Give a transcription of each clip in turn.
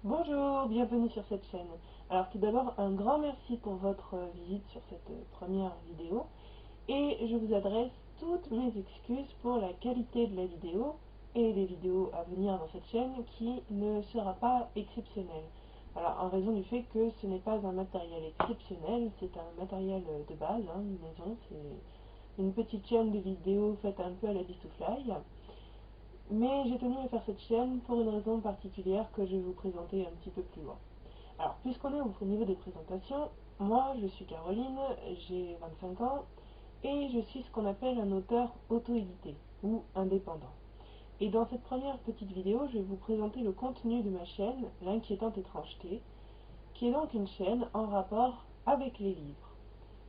Bonjour, bienvenue sur cette chaîne. Alors tout d'abord, un grand merci pour votre visite sur cette première vidéo et je vous adresse toutes mes excuses pour la qualité de la vidéo et des vidéos à venir dans cette chaîne qui ne sera pas exceptionnelle. Alors en raison du fait que ce n'est pas un matériel exceptionnel, c'est un matériel de base, hein, une maison, c'est une petite chaîne de vidéos faite un peu à la Bisoufly. Mais j'ai tenu à faire cette chaîne pour une raison particulière que je vais vous présenter un petit peu plus loin. Alors, puisqu'on est au niveau des présentations, moi je suis Caroline, j'ai 25 ans et je suis ce qu'on appelle un auteur auto-édité ou indépendant. Et dans cette première petite vidéo, je vais vous présenter le contenu de ma chaîne, L'inquiétante étrangeté, qui est donc une chaîne en rapport avec les livres.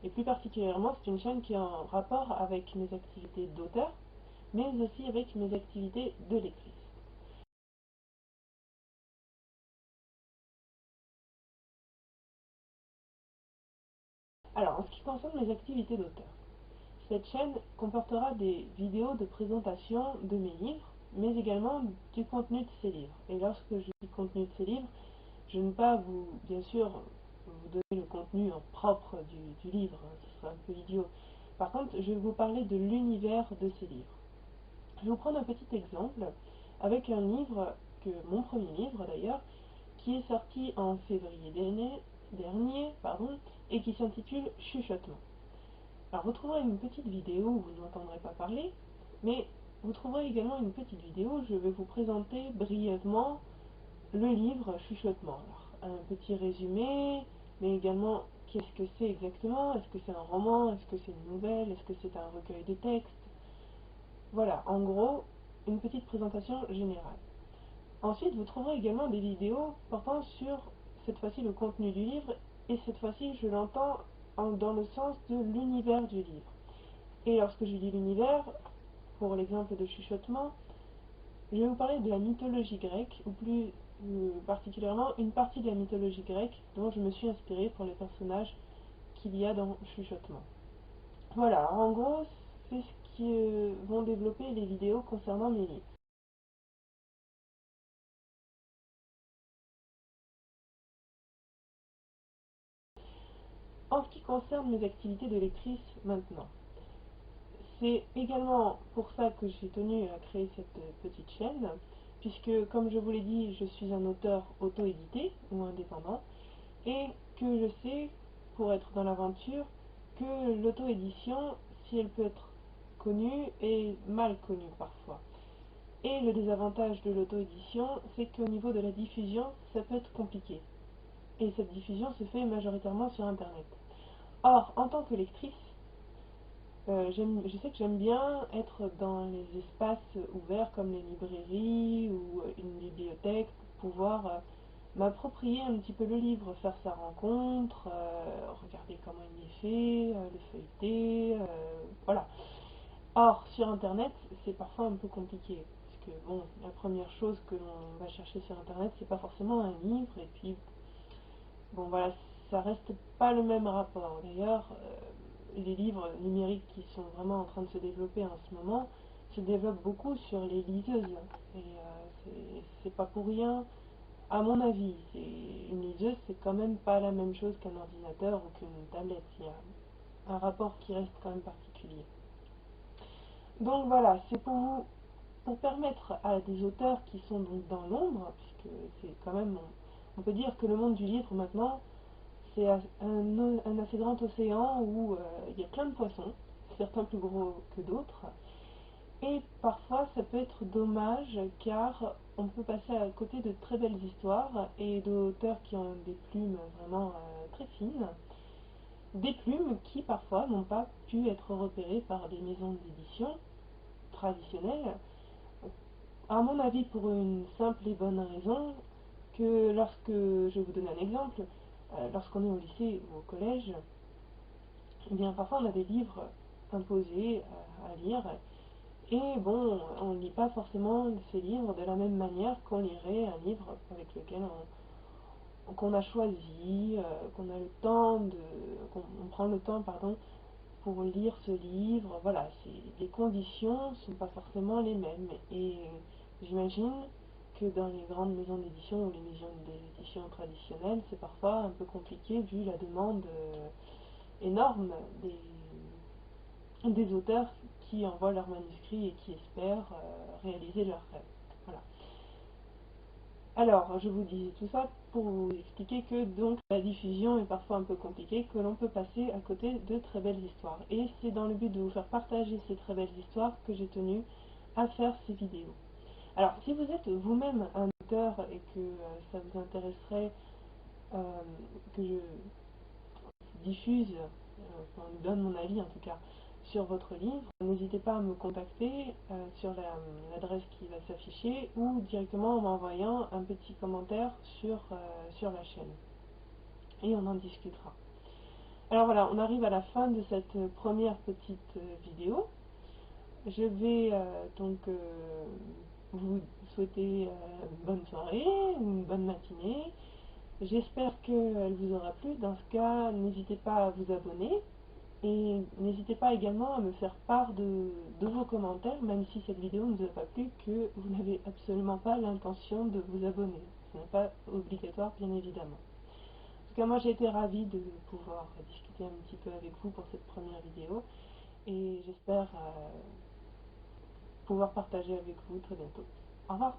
Et plus particulièrement, c'est une chaîne qui est en rapport avec mes activités d'auteur, mais aussi avec mes activités de lectrice. Alors, en ce qui concerne mes activités d'auteur, cette chaîne comportera des vidéos de présentation de mes livres, mais également du contenu de ces livres. Et lorsque je dis contenu de ces livres, je ne vais pas bien sûr, vous donner le contenu en propre du livre, hein, ce serait un peu idiot. Par contre, je vais vous parler de l'univers de ces livres. Je vais vous prendre un petit exemple avec un livre, mon premier livre d'ailleurs, qui est sorti en février dernier et qui s'intitule Chuchotement. Alors vous trouverez une petite vidéo où vous n'entendrez pas parler, mais vous trouverez également une petite vidéo où je vais vous présenter brièvement le livre Chuchotement. Alors, un petit résumé, mais également qu'est-ce que c'est exactement, est-ce que c'est un roman, est-ce que c'est une nouvelle, est-ce que c'est un recueil de textes. Voilà, en gros, une petite présentation générale. Ensuite, vous trouverez également des vidéos portant sur, cette fois-ci, le contenu du livre, et cette fois-ci, je l'entends dans le sens de l'univers du livre. Et lorsque je dis l'univers, pour l'exemple de chuchotement, je vais vous parler de la mythologie grecque, ou plus particulièrement une partie de la mythologie grecque dont je me suis inspirée pour les personnages qu'il y a dans chuchotement. Voilà, en gros, c'est ce qui vont développer les vidéos concernant mes livres. En ce qui concerne mes activités de lectrice maintenant, c'est également pour ça que j'ai tenu à créer cette petite chaîne, puisque, comme je vous l'ai dit, je suis un auteur auto-édité ou indépendant, et que je sais, pour être dans l'aventure, que l'auto-édition, si elle peut être connue, est mal connue parfois. Et le désavantage de l'auto-édition, c'est qu'au niveau de la diffusion, ça peut être compliqué. Et cette diffusion se fait majoritairement sur Internet. Or, en tant que lectrice, je sais que j'aime bien être dans les espaces ouverts comme les librairies ou une bibliothèque pour pouvoir m'approprier un petit peu le livre, faire sa rencontre, regarder comment il est fait, le feuilleter, voilà. Or, sur Internet, c'est parfois un peu compliqué, parce que bon, la première chose que l'on va chercher sur Internet, c'est pas forcément un livre, et puis bon voilà, ça reste pas le même rapport. D'ailleurs, les livres numériques qui sont vraiment en train de se développer en ce moment se développent beaucoup sur les liseuses. Et c'est pas pour rien, à mon avis. Une liseuse, c'est quand même pas la même chose qu'un ordinateur ou qu'une tablette. Il y a un rapport qui reste quand même particulier. Donc voilà, c'est pour permettre à des auteurs qui sont donc dans l'ombre, puisque c'est quand même, on peut dire que le monde du livre maintenant, c'est un assez grand océan où il y a plein de poissons, certains plus gros que d'autres, et parfois ça peut être dommage car on peut passer à côté de très belles histoires et d'auteurs qui ont des plumes vraiment très fines, des plumes qui parfois n'ont pas pu être repérées par des maisons d'édition traditionnelles, à mon avis pour une simple et bonne raison que lorsque, je vais vous donner un exemple, lorsqu'on est au lycée ou au collège, eh bien parfois on a des livres imposés à lire, et bon, on ne lit pas forcément ces livres de la même manière qu'on lirait un livre avec lequel qu'on a choisi, qu'on a le temps qu'on prend le temps, pardon, pour lire ce livre. Voilà, les conditions ne sont pas forcément les mêmes. Et j'imagine que dans les grandes maisons d'édition ou les maisons d'édition traditionnelles, c'est parfois un peu compliqué vu la demande énorme des auteurs qui envoient leurs manuscrits et qui espèrent réaliser leurs rêves. Voilà. Alors, je vous dis tout ça pour vous expliquer que donc la diffusion est parfois un peu compliquée, que l'on peut passer à côté de très belles histoires. Et c'est dans le but de vous faire partager ces très belles histoires que j'ai tenu à faire ces vidéos. Alors, si vous êtes vous-même un auteur et que ça vous intéresserait que je diffuse, qu'on me donne mon avis en tout cas, sur votre livre, n'hésitez pas à me contacter sur l'adresse qui va s'afficher ou directement en m'envoyant un petit commentaire sur la chaîne. Et on en discutera. Alors voilà, on arrive à la fin de cette première petite vidéo. Je vais donc vous souhaiter une bonne soirée, une bonne matinée. J'espère qu'elle vous aura plu. Dans ce cas, n'hésitez pas à vous abonner. Et n'hésitez pas également à me faire part de vos commentaires, même si cette vidéo ne vous a pas plu, que vous n'avez absolument pas l'intention de vous abonner. Ce n'est pas obligatoire, bien évidemment. En tout cas, moi j'ai été ravie de pouvoir discuter un petit peu avec vous pour cette première vidéo, et j'espère pouvoir partager avec vous très bientôt. Au revoir!